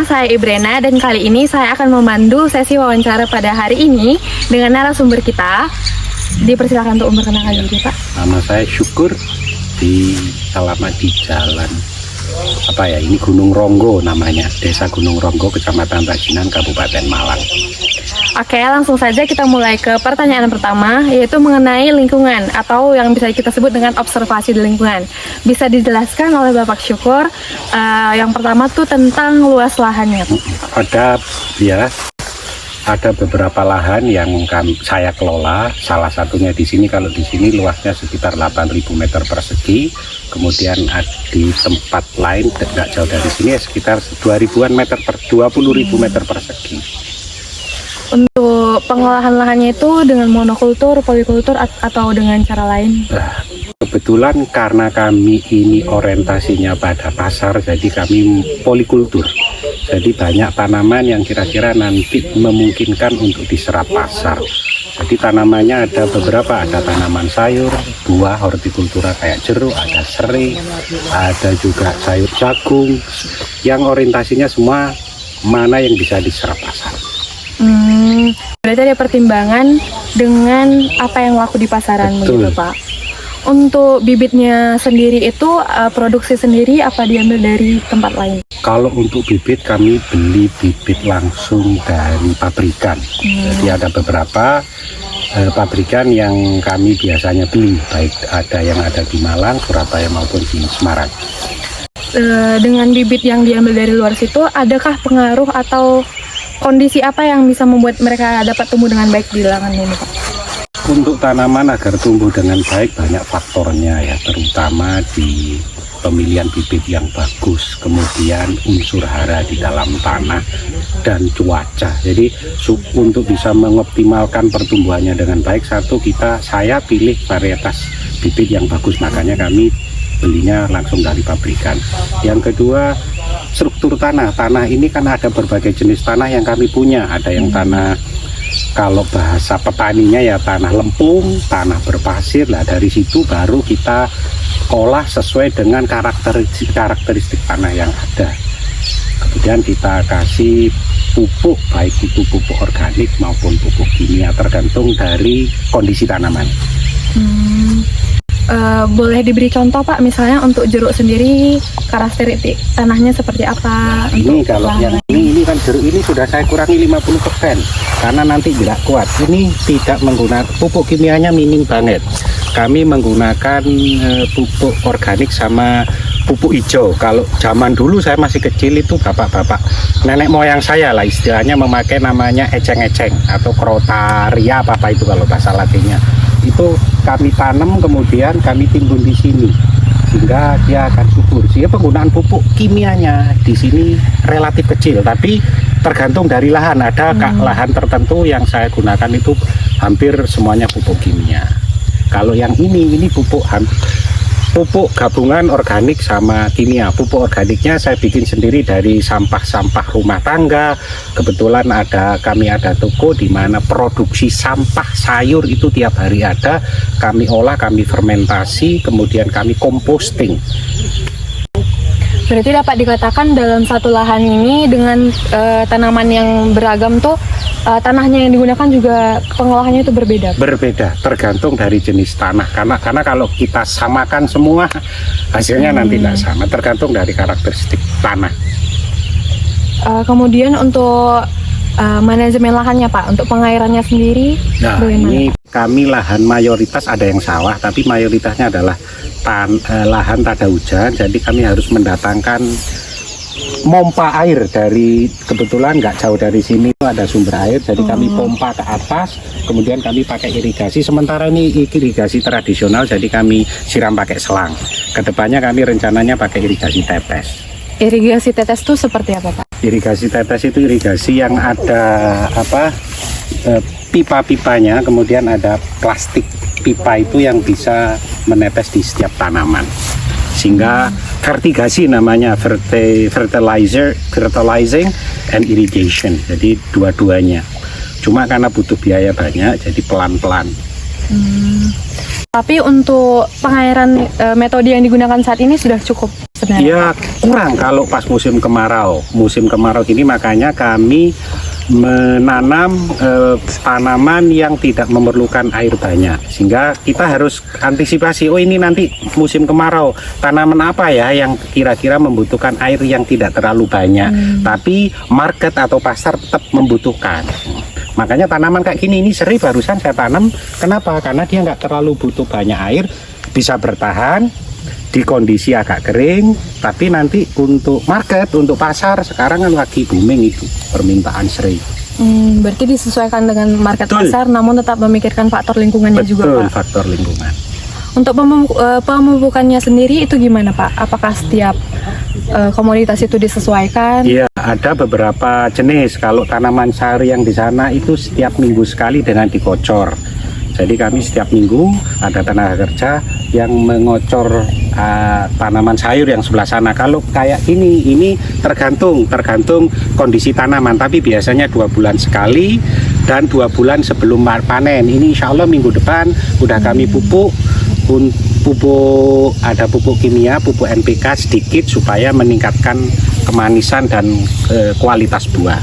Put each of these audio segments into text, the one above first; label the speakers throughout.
Speaker 1: saya Ibrena dan kali ini saya akan memandu sesi wawancara pada hari ini dengan narasumber kita. Dipersilakan untuk memperkenalkan diri, Pak.
Speaker 2: Nama saya Syukur, alamat di jalan ini Gunung Ronggo namanya, Desa Gunung Ronggo, Kecamatan Rajinan, Kabupaten Malang.
Speaker 1: Oke, langsung saja kita mulai ke pertanyaan pertama, yaitu mengenai lingkungan atau yang bisa kita sebut dengan observasi di lingkungan. Bisa dijelaskan oleh Bapak Syukur, yang pertama tuh tentang luas lahannya.
Speaker 2: Ada beberapa lahan yang saya kelola. Salah satunya di sini, kalau di sini luasnya sekitar 8.000 meter persegi. Kemudian di tempat lain tidak jauh dari sini sekitar 20.000 meter persegi.
Speaker 1: Untuk pengolahan lahannya itu dengan monokultur, polikultur, atau dengan cara lain?
Speaker 2: Kebetulan karena kami ini orientasinya pada pasar, jadi kami polikultur. Jadi banyak tanaman yang kira-kira nanti memungkinkan untuk diserap pasar. Jadi tanamannya ada beberapa, ada tanaman sayur, buah, hortikultura kayak jeruk, ada serai, ada juga sayur jagung, yang orientasinya semua mana yang bisa diserap pasar.
Speaker 1: Berarti ada pertimbangan dengan apa yang laku di pasaran, begitu Pak. Untuk bibitnya sendiri itu produksi sendiri apa diambil dari tempat lain?
Speaker 2: Kalau untuk bibit kami beli bibit langsung dari pabrikan. Jadi ada beberapa pabrikan yang kami biasanya beli, baik ada yang ada di Malang, Surabaya maupun di Semarang.
Speaker 1: Dengan bibit yang diambil dari luar situ, adakah pengaruh atau kondisi apa yang bisa membuat mereka dapat tumbuh dengan baik di lahan ini, Pak?
Speaker 2: Untuk tanaman agar tumbuh dengan baik banyak faktornya ya, terutama di pemilihan bibit yang bagus, kemudian unsur hara di dalam tanah dan cuaca. Jadi untuk bisa mengoptimalkan pertumbuhannya dengan baik, saya pilih varietas bibit yang bagus, makanya kami belinya langsung dari pabrikan. Yang kedua, struktur tanah. Tanah ini kan ada berbagai jenis tanah yang kami punya. Ada yang tanah, kalau bahasa petaninya ya tanah lempung, tanah berpasir. Nah dari situ baru kita olah sesuai dengan karakteristik tanah yang ada. Kemudian kita kasih pupuk, baik itu pupuk organik maupun pupuk kimia, tergantung dari kondisi tanaman.
Speaker 1: Boleh diberi contoh Pak, misalnya untuk jeruk sendiri karakteristik tanahnya seperti apa?
Speaker 2: Ini kalau yang ini kan jeruk ini sudah saya kurangi 50% karena nanti tidak kuat. Ini tidak menggunakan pupuk kimianya, minim banget. Kami menggunakan pupuk organik sama pupuk hijau. Kalau zaman dulu saya masih kecil itu bapak-bapak nenek moyang saya lah istilahnya memakai namanya eceng-eceng atau Crotaria apa itu kalau bahasa latinnya. Itu kami tanam kemudian kami timbun di sini sehingga dia akan subur. Sehingga penggunaan pupuk kimianya di sini relatif kecil, tapi tergantung dari lahan. Ada lahan tertentu yang saya gunakan itu hampir semuanya pupuk kimia. Kalau yang ini pupuk gabungan organik sama kimia. Pupuk organiknya saya bikin sendiri dari sampah-sampah rumah tangga. Kebetulan kami ada toko di mana produksi sampah sayur itu tiap hari ada. Kami olah, kami fermentasi, kemudian kami composting.
Speaker 1: Berarti dapat dikatakan dalam satu lahan ini dengan tanaman yang beragam tuh tanahnya yang digunakan juga pengolahannya itu berbeda? Berbeda,
Speaker 2: tergantung dari jenis tanah. Karena kalau kita samakan semua hasilnya nanti tidak sama, tergantung dari karakteristik tanah.
Speaker 1: Kemudian untuk manajemen lahannya Pak, untuk pengairannya sendiri bagaimana? Ini
Speaker 2: kami lahan mayoritas ada yang sawah, tapi mayoritasnya adalah lahan tada hujan. Jadi kami harus mendatangkan pompa air dari, kebetulan nggak jauh dari sini itu ada sumber air, jadi kami pompa ke atas, kemudian kami pakai irigasi. Sementara ini irigasi tradisional, jadi kami siram pakai selang. Kedepannya kami rencananya pakai irigasi tetes.
Speaker 1: Irigasi tetes itu seperti apa Pak?
Speaker 2: Irigasi tetes itu irigasi yang ada pipa-pipanya, kemudian ada plastik pipa itu yang bisa menetes di setiap tanaman. Sehingga vertigasi namanya, fertilizing and irrigation. Jadi dua-duanya. Cuma karena butuh biaya banyak, jadi pelan-pelan.
Speaker 1: Tapi untuk pengairan metode yang digunakan saat ini sudah cukup sebenarnya.
Speaker 2: Ya kurang kalau pas musim kemarau. Musim kemarau ini makanya kami menanam tanaman yang tidak memerlukan air banyak, sehingga kita harus antisipasi, oh ini nanti musim kemarau tanaman apa ya yang kira-kira membutuhkan air yang tidak terlalu banyak tapi market atau pasar tetap membutuhkan. Makanya tanaman kayak gini, ini serai barusan saya tanam, kenapa? Karena dia nggak terlalu butuh banyak air, bisa bertahan di kondisi agak kering, tapi nanti untuk market, untuk pasar sekarang kan lagi booming itu permintaan serai.
Speaker 1: Berarti disesuaikan dengan market
Speaker 2: Betul.
Speaker 1: pasar, namun tetap memikirkan faktor lingkungannya juga,
Speaker 2: Betul,
Speaker 1: Pak.
Speaker 2: faktor lingkungan.
Speaker 1: Untuk pemupukannya sendiri itu gimana, Pak? Apakah setiap komoditas itu disesuaikan?
Speaker 2: Iya, ada beberapa jenis. Kalau tanaman sari yang di sana itu setiap minggu sekali dengan dikocor. Jadi kami setiap minggu ada tenaga kerja yang mengocor tanaman sayur yang sebelah sana. Kalau kayak ini tergantung kondisi tanaman. Tapi biasanya 2 bulan sekali dan 2 bulan sebelum panen. Ini insya Allah minggu depan udah kami pupuk. Ada pupuk kimia, pupuk NPK sedikit supaya meningkatkan kemanisan dan kualitas buah.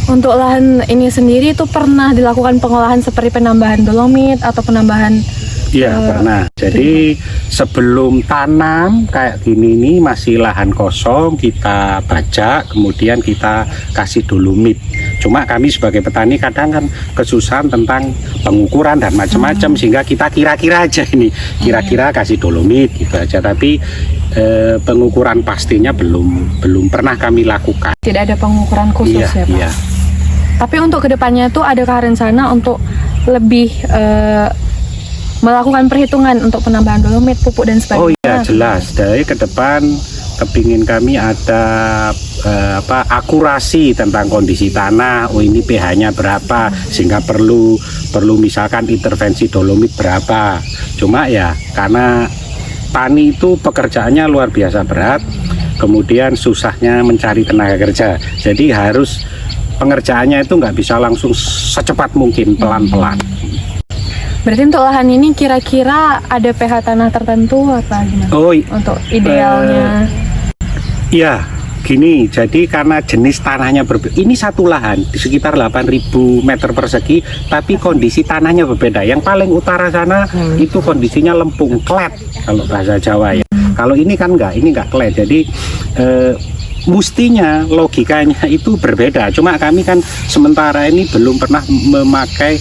Speaker 1: Untuk lahan ini sendiri itu pernah dilakukan pengolahan seperti penambahan dolomit atau penambahan?
Speaker 2: Iya pernah. Jadi sebelum tanam kayak gini nih masih lahan kosong, kita bajak, kemudian kita kasih dolomit. Cuma kami sebagai petani kadang kan kesusahan tentang pengukuran dan macam-macam, sehingga kita kira-kira aja ini, kira-kira kasih dolomit gitu aja. Tapi pengukuran pastinya belum pernah kami lakukan.
Speaker 1: Tidak ada pengukuran khusus ya, Pak?
Speaker 2: Iya.
Speaker 1: Tapi untuk kedepannya tuh adakah rencana untuk lebih melakukan perhitungan untuk penambahan dolomit, pupuk dan sebagainya?
Speaker 2: Oh iya jelas. Dari ke depan kepingin kami ada akurasi tentang kondisi tanah. Oh ini pH-nya berapa, sehingga perlu misalkan intervensi dolomit berapa. Cuma ya karena tani itu pekerjaannya luar biasa berat, kemudian susahnya mencari tenaga kerja. Jadi harus pengerjaannya itu nggak bisa langsung secepat mungkin, pelan-pelan.
Speaker 1: Berarti untuk lahan ini kira-kira ada pH tanah tertentu apa gimana?
Speaker 2: Oh,
Speaker 1: untuk idealnya?
Speaker 2: Iya, gini. Jadi karena jenis tanahnya berbeda. Ini satu lahan di sekitar 8.000 meter persegi, tapi kondisi tanahnya berbeda. Yang paling utara sana itu kondisinya lempung, klet kalau bahasa Jawa ya. Kalau ini kan enggak, ini enggak klet. Jadi mestinya logikanya itu berbeda. Cuma kami kan sementara ini belum pernah memakai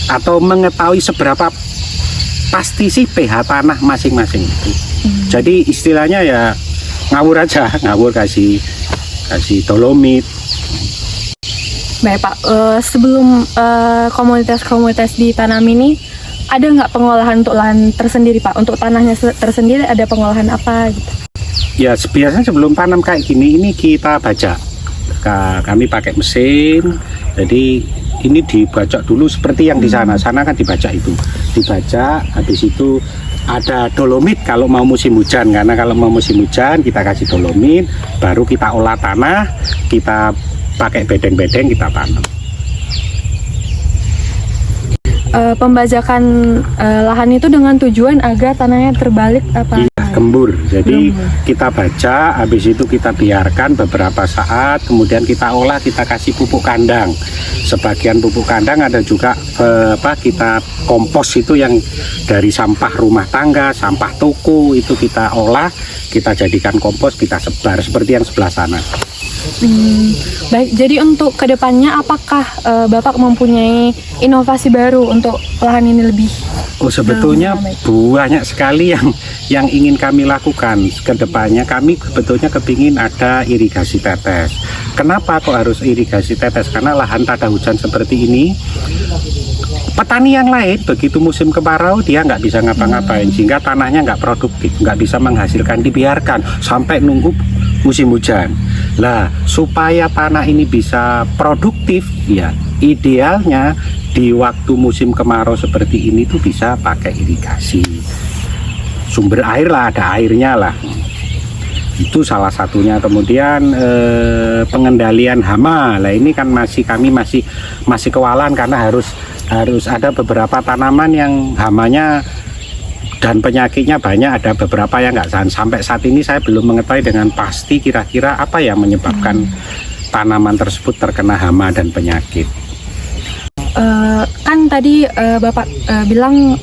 Speaker 2: atau mengetahui seberapa pasti sih pH tanah masing-masing itu. Jadi istilahnya ya ngawur aja, kasih dolomit.
Speaker 1: Baik Pak, sebelum komoditas ditanam ini ada nggak pengolahan untuk lahan tersendiri Pak? Untuk tanahnya tersendiri ada pengolahan apa gitu?
Speaker 2: Ya biasanya sebelum tanam kayak gini ini kita bajak. Kami pakai mesin. Jadi ini dibajak dulu seperti yang di sana. Sana kan dibajak itu. Dibajak, habis itu ada dolomit kalau mau musim hujan. Karena kalau mau musim hujan kita kasih dolomit, baru kita olah tanah, kita pakai bedeng-bedeng, kita tanam.
Speaker 1: Pembajakan lahan itu dengan tujuan agar tanahnya terbalik apa?
Speaker 2: Iya, gembur. Jadi kita baca, habis itu kita biarkan beberapa saat, kemudian kita olah, kita kasih pupuk kandang. Sebagian pupuk kandang ada juga kita kompos itu yang dari sampah rumah tangga, sampah toko itu kita olah, kita jadikan kompos, kita sebar seperti yang sebelah sana.
Speaker 1: Baik, jadi untuk kedepannya apakah Bapak mempunyai inovasi baru untuk lahan ini lebih?
Speaker 2: Oh sebetulnya banyak sekali yang ingin kami lakukan. Kedepannya kami sebetulnya kepingin ada irigasi tetes. Kenapa kok harus irigasi tetes? Karena lahan tak ada hujan seperti ini, petani yang lain begitu musim kemarau dia nggak bisa ngapa-ngapain, sehingga tanahnya nggak produktif, nggak bisa menghasilkan, dibiarkan sampai nunggu musim hujan. Lah supaya tanah ini bisa produktif ya idealnya di waktu musim kemarau seperti ini tuh bisa pakai irigasi, sumber air lah, ada airnya lah, itu salah satunya. Kemudian pengendalian hama lah, ini kan kami masih kewalahan karena harus ada beberapa tanaman yang hamanya dan penyakitnya banyak, ada beberapa yang nggak tahan. Sampai saat ini saya belum mengetahui dengan pasti kira-kira apa yang menyebabkan tanaman tersebut terkena hama dan penyakit.
Speaker 1: Kan tadi Bapak bilang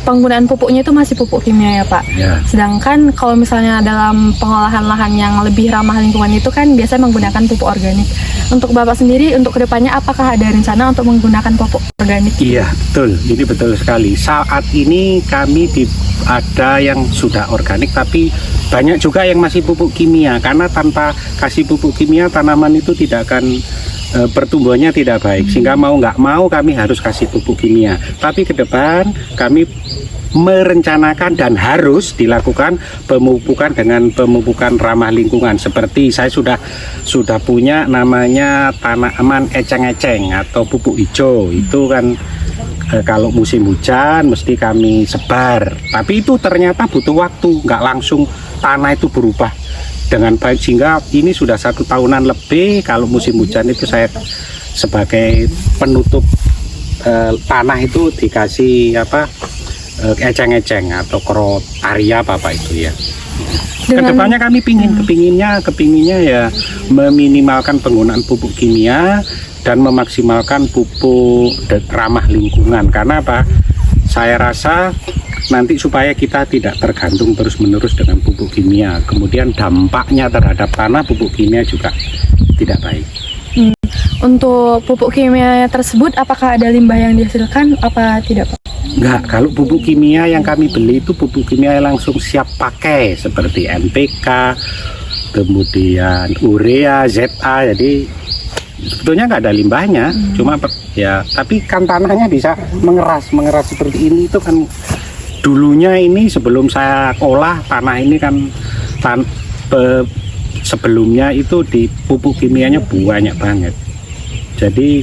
Speaker 1: penggunaan pupuknya itu masih pupuk kimia ya Pak.
Speaker 2: Ya.
Speaker 1: Sedangkan kalau misalnya dalam pengolahan lahan yang lebih ramah lingkungan itu kan biasanya menggunakan pupuk organik. Untuk Bapak sendiri, untuk kedepannya apakah ada rencana untuk menggunakan pupuk organik?
Speaker 2: Iya, betul. Ini betul sekali. Saat ini kami ada yang sudah organik, tapi banyak juga yang masih pupuk kimia. Karena tanpa kasih pupuk kimia, tanaman itu tidak akan pertumbuhannya tidak baik. Sehingga mau nggak mau kami harus kasih pupuk kimia. Tapi ke depan kami merencanakan dan harus dilakukan pemupukan dengan pemupukan ramah lingkungan. Seperti saya sudah punya namanya tanaman eceng-eceng atau pupuk hijau. Itu kan kalau musim hujan mesti kami sebar. Tapi itu ternyata butuh waktu, nggak langsung tanah itu berubah dengan baik, sehingga ini sudah 1 tahunan lebih. Kalau musim hujan itu saya sebagai penutup tanah itu dikasih eceng-eceng atau krotaria Bapak itu ya. Kedepannya kami kepinginnya ya meminimalkan penggunaan pupuk kimia dan memaksimalkan pupuk ramah lingkungan. Karena apa? Saya rasa nanti supaya kita tidak tergantung terus-menerus dengan pupuk kimia. Kemudian dampaknya terhadap tanah pupuk kimia juga tidak baik.
Speaker 1: Untuk pupuk kimia tersebut apakah ada limbah yang dihasilkan apa tidak Pak?
Speaker 2: Enggak, kalau pupuk kimia yang kami beli itu pupuk kimia yang langsung siap pakai seperti NPK, kemudian urea, ZA, jadi sebetulnya nggak ada limbahnya, cuma ya tapi kan tanahnya bisa mengeras seperti ini. Itu kan dulunya ini sebelum saya olah tanah ini kan sebelumnya itu di pupuk kimianya banyak banget. Jadi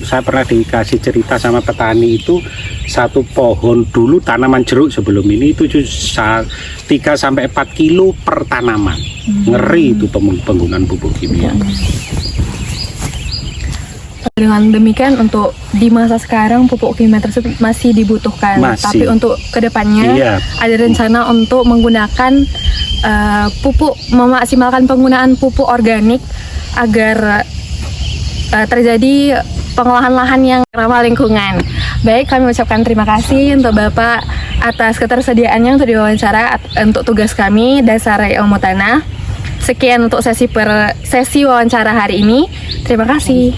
Speaker 2: saya pernah dikasih cerita sama petani itu, satu pohon dulu tanaman jeruk sebelum ini itu 3-4 kilo per tanaman. Ngeri itu penggunaan pupuk kimia.
Speaker 1: Dengan demikian untuk di masa sekarang pupuk kimia tersebut masih dibutuhkan. Tapi untuk kedepannya ada rencana untuk menggunakan memaksimalkan penggunaan pupuk organik agar terjadi pengolahan lahan yang ramah lingkungan. Baik, kami ucapkan terima kasih untuk Bapak atas ketersediaannya untuk diwawancara untuk tugas kami Dasar Ilmu Tanah. Sekian untuk sesi wawancara hari ini. Terima kasih.